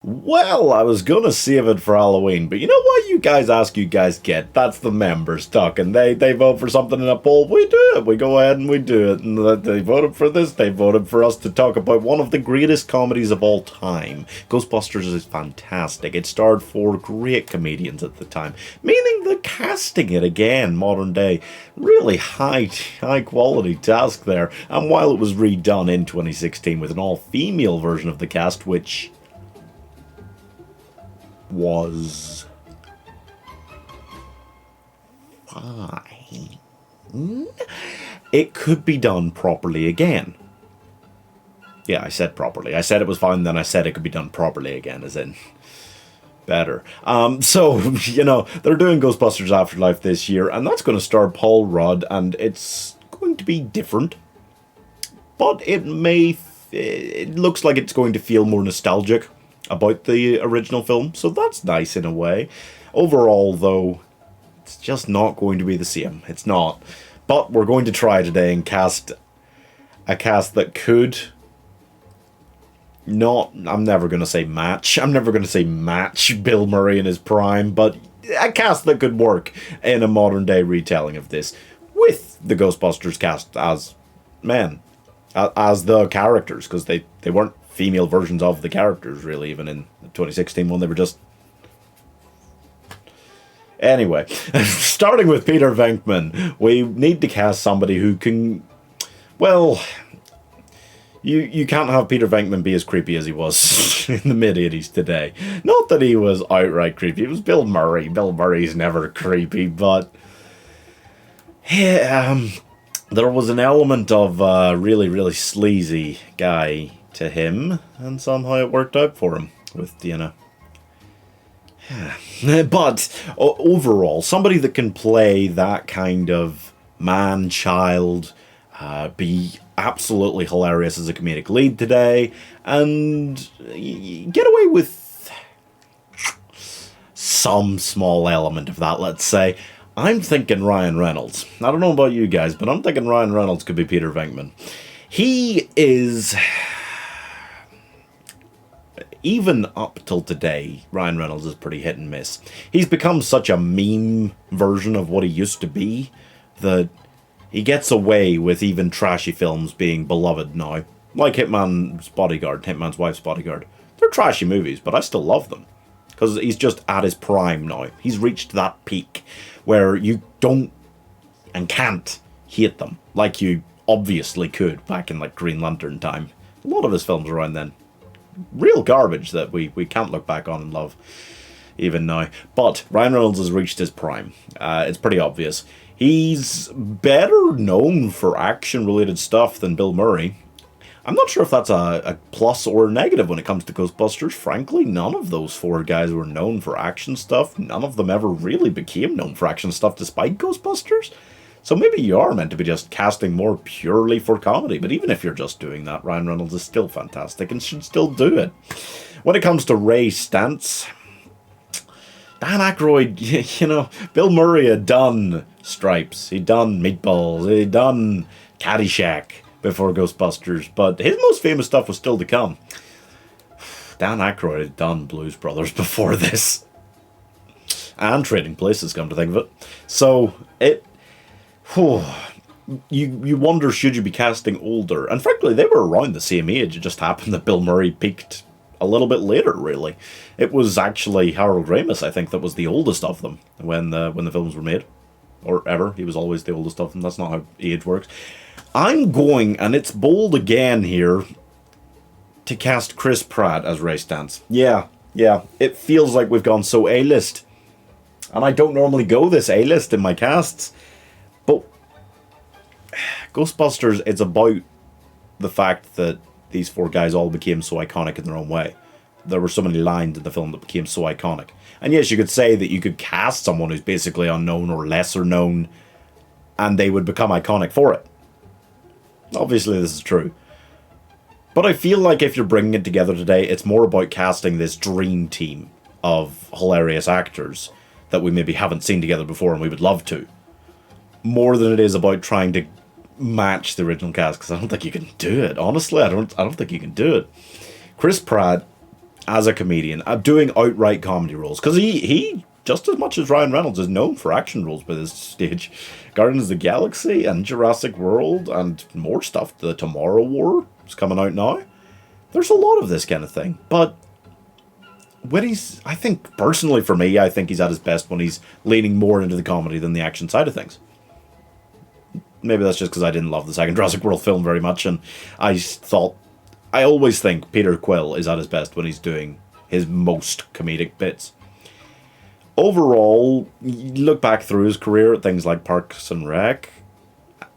Well, I was gonna save it for Halloween, but you know what you guys ask, you guys get. That's the members talking. They vote for something in a poll, we do it. We go ahead and we do it. And they voted for this, they voted for us to talk about one of the greatest comedies of all time. Ghostbusters is fantastic. It starred four great comedians at the time, meaning the casting it again, modern day. Really high quality task there. And while it was redone in 2016 with an all-female version of the cast, which was fine, it could be done properly again. Yeah, I said properly. I said it was fine, then I said it could be done properly again, as in better. So, they're doing Ghostbusters Afterlife this year, and that's going to star Paul Rudd, and it's going to be different. But it looks like it's going to feel more nostalgic about the original film, so that's nice in a way. Overall, though, it's just not going to be the same. It's not. But we're going to try today and cast a cast that could not... I'm never going to say match Bill Murray in his prime, but a cast that could work in a modern day retelling of this, with the Ghostbusters cast as men, as the characters, because they weren't female versions of the characters, really, even in the 2016 one. They were just... Anyway, starting with Peter Venkman, we need to cast somebody who can... Well, you can't have Peter Venkman be as creepy as he was in the mid-80s today. Not that he was outright creepy. It was Bill Murray. Bill Murray's never creepy, but... Yeah, there was an element of a really, really sleazy guy to him, and somehow it worked out for him with Diana. But overall, somebody that can play that kind of man-child, be absolutely hilarious as a comedic lead today, and get away with some small element of that, let's say. I'm thinking Ryan Reynolds. I don't know about you guys, but I'm thinking Ryan Reynolds could be Peter Venkman. He is... Even up till today, Ryan Reynolds is pretty hit and miss. He's become such a meme version of what he used to be that he gets away with even trashy films being beloved now. Like Hitman's Wife's Bodyguard. They're trashy movies, but I still love them. Because he's just at his prime now. He's reached that peak where you don't and can't hate them like you obviously could back in like Green Lantern time. A lot of his films around then. Real garbage that we can't look back on and love even now. But Ryan Reynolds has reached his prime. It's pretty obvious. He's better known for action-related stuff than Bill Murray. I'm not sure if that's a plus or a negative when it comes to Ghostbusters. Frankly, none of those four guys were known for action stuff. None of them ever really became known for action stuff despite Ghostbusters. So maybe you are meant to be just casting more purely for comedy, but even if you're just doing that, Ryan Reynolds is still fantastic and should still do it. When it comes to Ray Stantz, Dan Aykroyd, Bill Murray had done Stripes, he'd done Meatballs, he'd done Caddyshack before Ghostbusters, but his most famous stuff was still to come. Dan Aykroyd had done Blues Brothers before this. And Trading Places, come to think of it. So, you wonder, should you be casting older? And frankly, they were around the same age. It just happened that Bill Murray peaked a little bit later, really. It was actually Harold Ramis, I think, that was the oldest of them when the films were made. Or ever. He was always the oldest of them. That's not how age works. I'm going, and it's bold again here, to cast Chris Pratt as Ray Stantz. Yeah. It feels like we've gone so A-list. And I don't normally go this A-list in my casts. But Ghostbusters, it's about the fact that these four guys all became so iconic in their own way. There were so many lines in the film that became so iconic. And yes, you could say that you could cast someone who's basically unknown or lesser known, and they would become iconic for it. Obviously, this is true. But I feel like if you're bringing it together today, it's more about casting this dream team of hilarious actors that we maybe haven't seen together before and we would love to. More than it is about trying to match the original cast, because I don't think you can do it. Honestly, I don't think you can do it. Chris Pratt as a comedian, doing outright comedy roles. Because he, just as much as Ryan Reynolds, is known for action roles by this stage. Guardians of the Galaxy and Jurassic World and more stuff. The Tomorrow War is coming out now. There's a lot of this kind of thing. But when he's, I think, personally for me, I think he's at his best when he's leaning more into the comedy than the action side of things. Maybe that's just because I didn't love the second Jurassic World film very much, and I always think Peter Quill is at his best when he's doing his most comedic bits. Overall, you look back through his career at things like Parks and Rec,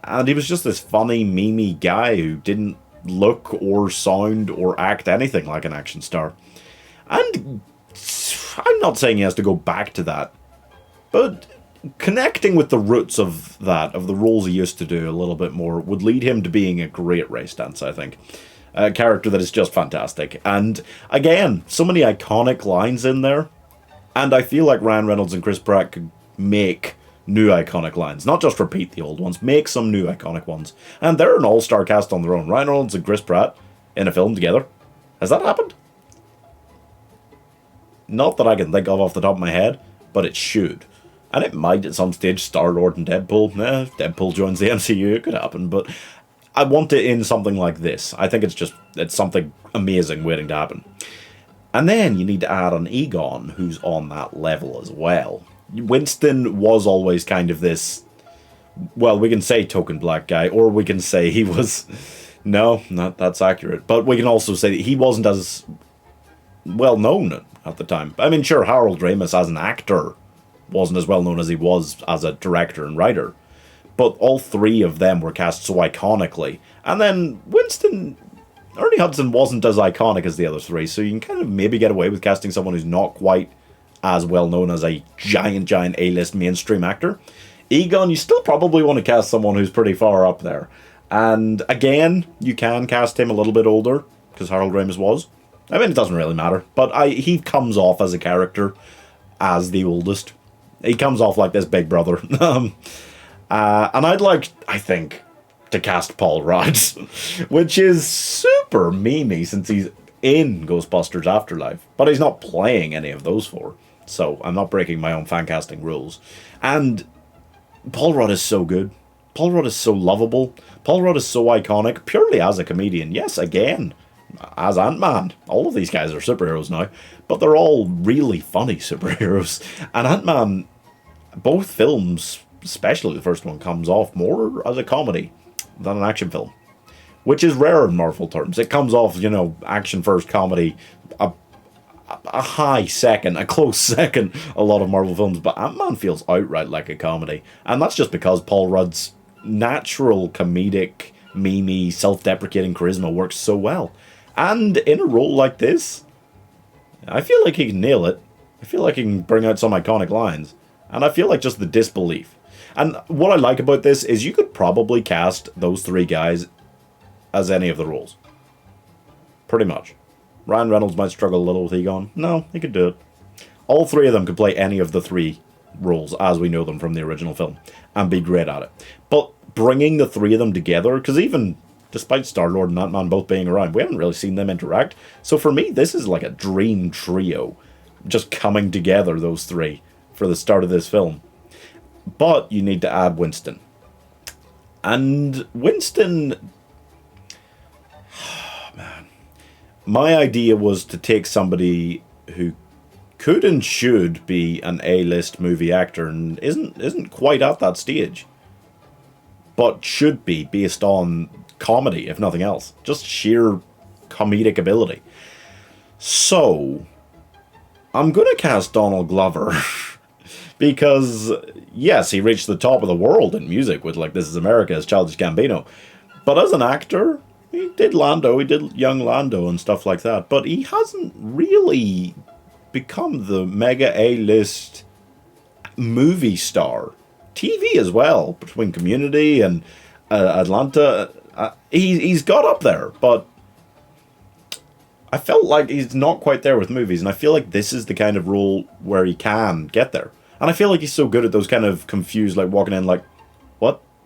and he was just this funny, memey guy who didn't look or sound or act anything like an action star. And I'm not saying he has to go back to that, but connecting with the roots of that, of the roles he used to do a little bit more, would lead him to being a great race dance, I think. A character that is just fantastic. And again, so many iconic lines in there. And I feel like Ryan Reynolds and Chris Pratt could make new iconic lines. Not just repeat the old ones, make some new iconic ones. And they're an all-star cast on their own. Ryan Reynolds and Chris Pratt in a film together. Has that happened? Not that I can think of off the top of my head, but it should. And it might at some stage. Star-Lord and Deadpool. Deadpool joins the MCU. It could happen, but I want it in something like this. I think it's something amazing waiting to happen. And then you need to add an Egon who's on that level as well. Winston was always kind of this, well, we can say token black guy, or we can say he was, no, not that's accurate. But we can also say that he wasn't as well known at the time. I mean, sure, Harold Ramis as an actor wasn't as well known as he was as a director and writer. But all three of them were cast so iconically. And then Ernie Hudson wasn't as iconic as the other three, so you can kind of maybe get away with casting someone who's not quite as well known as a giant A-list mainstream actor. Egon, you still probably want to cast someone who's pretty far up there. And again, you can cast him a little bit older, because Harold Ramis was. I mean, it doesn't really matter, but he comes off as a character as the oldest. He comes off like this big brother. And I'd like, I think, to cast Paul Rudd, which is super memey since he's in Ghostbusters Afterlife, but he's not playing any of those four, so I'm not breaking my own fan casting rules. And Paul Rudd is so good. Paul Rudd is so lovable. Paul Rudd is so iconic, purely as a comedian. Yes, again, as Ant-Man. All of these guys are superheroes now, but they're all really funny superheroes. And Ant-Man, both films, especially the first one, comes off more as a comedy than an action film, which is rare in Marvel terms. It comes off, action first, comedy, a high second, a close second, a lot of Marvel films, but Ant-Man feels outright like a comedy, and that's just because Paul Rudd's natural comedic, memey, self-deprecating charisma works so well. And in a role like this, I feel like he can nail it. I feel like he can bring out some iconic lines, and I feel like just the disbelief. And what I like about this is you could probably cast those three guys as any of the roles. Pretty much. Ryan Reynolds might struggle a little with Egon. No, he could do it. All three of them could play any of the three roles as we know them from the original film and be great at it. But bringing the three of them together, because even despite Star-Lord and Ant-Man both being around, we haven't really seen them interact. So for me, this is like a dream trio, just coming together, those three, for the start of this film. But you need to add Winston. And Winston... Oh, man. My idea was to take somebody who could and should be an A-list movie actor and isn't quite at that stage. But should be, based on comedy, if nothing else. Just sheer comedic ability. So, I'm going to cast Donald Glover. Because, yes, he reached the top of the world in music with, This Is America as Childish Gambino. But as an actor, he did Lando, he did young Lando and stuff like that. But he hasn't really become the mega A-list movie star. TV as well, between Community and Atlanta. He's got up there, but I felt like he's not quite there with movies. And I feel like this is the kind of role where he can get there. And I feel like he's so good at those kind of confused, walking in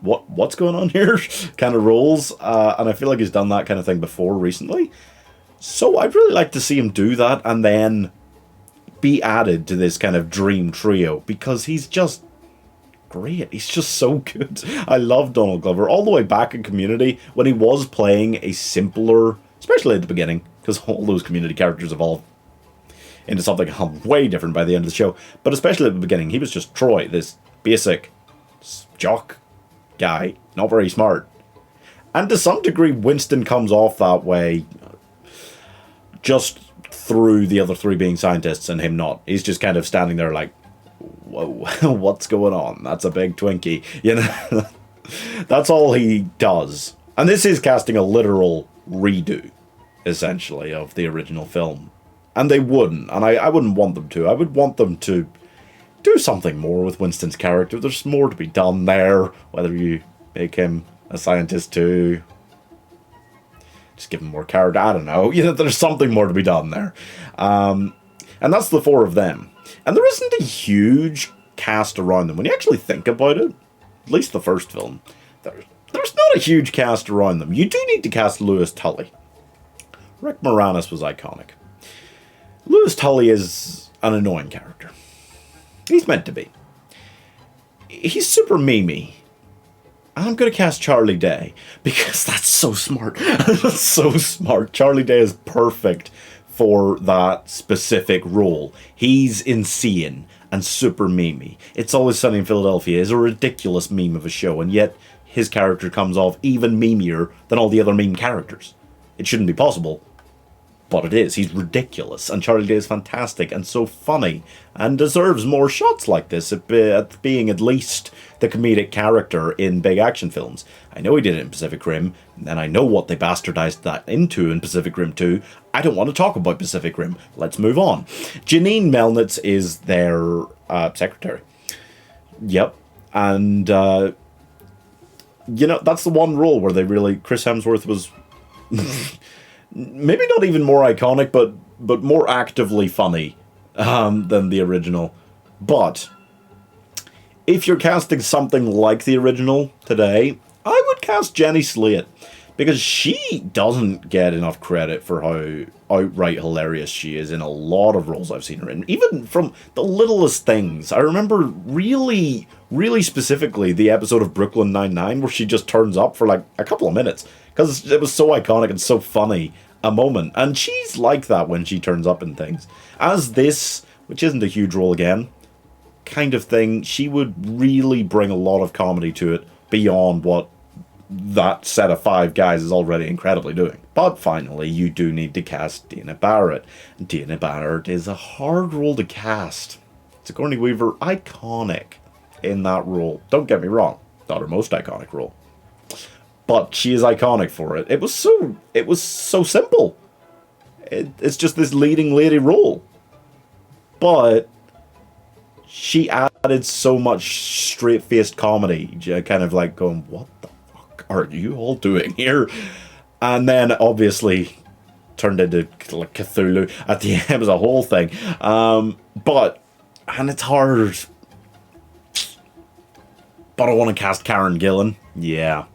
what's going on here kind of roles. And I feel like he's done that kind of thing before recently. So I'd really like to see him do that and then be added to this kind of dream trio, because he's just great. He's just so good. I love Donald Glover all the way back in Community when he was playing a simpler, especially at the beginning, because all those Community characters evolve into something way different by the end of the show. But especially at the beginning, he was just Troy, this basic jock guy, not very smart. And to some degree, Winston comes off that way just through the other three being scientists and him not. He's just kind of standing there like, whoa, what's going on? That's a big Twinkie. You know, that's all he does. And this is casting a literal redo, essentially, of the original film. And they wouldn't, and I wouldn't want them to. I would want them to do something more with Winston's character. There's more to be done there, whether you make him a scientist too. Just give him more character. I don't know. You know, there's something more to be done there. And that's the four of them. And there isn't a huge cast around them. When you actually think about it, at least the first film, there's not a huge cast around them. You do need to cast Louis Tully. Rick Moranis was iconic. Louis Tully is an annoying character. He's meant to be. He's super memey. And I'm going to cast Charlie Day, because that's so smart. That's so smart. Charlie Day is perfect for that specific role. He's insane and super memey. It's Always Sunny in Philadelphia is a ridiculous meme of a show, and yet his character comes off even memier than all the other meme characters. It shouldn't be possible, but it is. He's ridiculous, and Charlie Day is fantastic and so funny, and deserves more shots like this at being at least the comedic character in big action films. I know he did it in Pacific Rim, and I know what they bastardized that into in Pacific Rim 2. I don't want to talk about Pacific Rim. Let's move on. Janine Melnitz is their secretary. Yep. And, you know, that's the one role where they really... Chris Hemsworth was... maybe not even more iconic, but more actively funny than the original. But if you're casting something like the original today, I would cast Jenny Slate, because she doesn't get enough credit for how outright hilarious she is in a lot of roles I've seen her in, even from the littlest things. I remember really, really specifically the episode of Brooklyn Nine-Nine where she just turns up for like a couple of minutes, because it was so iconic and so funny a moment. And she's like that when she turns up in things. As this, which isn't a huge role again, kind of thing, she would really bring a lot of comedy to it beyond what that set of five guys is already incredibly doing. But finally, you do need to cast Dana Barrett. Dana Barrett is a hard role to cast. Sigourney Weaver, iconic in that role. Don't get me wrong, not her most iconic role, but she is iconic for it. It was so simple. It's just this leading lady role, but she added so much straight-faced comedy, kind of like going, what the fuck are you all doing here? And then obviously turned into like Cthulhu at the end. It was a whole thing. And it's hard. But I want to cast Karen Gillan. Yeah.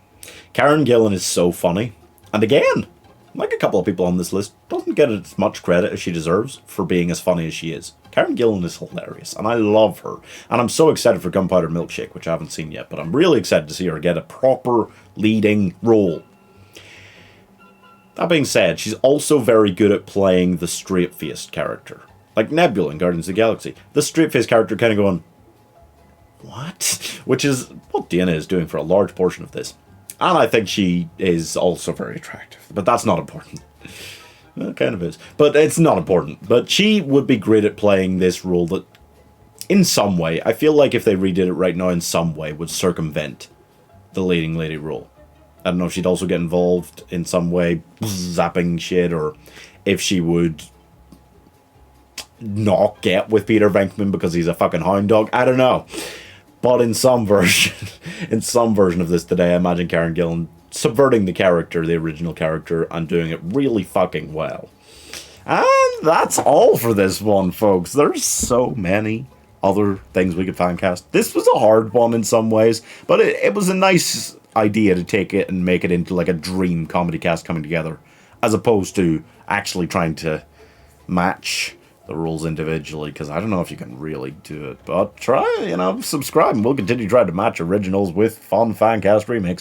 Karen Gillan is so funny. And again, like a couple of people on this list, doesn't get as much credit as she deserves for being as funny as she is. Karen Gillan is hilarious, and I love her. And I'm so excited for Gunpowder Milkshake, which I haven't seen yet, but I'm really excited to see her get a proper leading role. That being said, she's also very good at playing the straight-faced character. Like Nebula in Guardians of the Galaxy. The straight-faced character kind of going, what? Which is what Dana is doing for a large portion of this. And I think she is also very attractive, but that's not important. Well, it kind of is, but it's not important. But she would be great at playing this role that, in some way, I feel like if they redid it right now, in some way, would circumvent the leading lady role. I don't know if she'd also get involved in some way, zapping shit, or if she would not get with Peter Venkman because he's a fucking hound dog. I don't know. But in some version, of this today, I imagine Karen Gillan subverting the character, the original character, and doing it really fucking well. And that's all for this one, folks. There's so many other things we could fan cast. This was a hard one in some ways, but it was a nice idea to take it and make it into like a dream comedy cast coming together. as opposed to actually trying to match the rules individually, because I don't know if you can really do it. But try, subscribe, and we'll continue trying to match originals with fun fan cast remakes.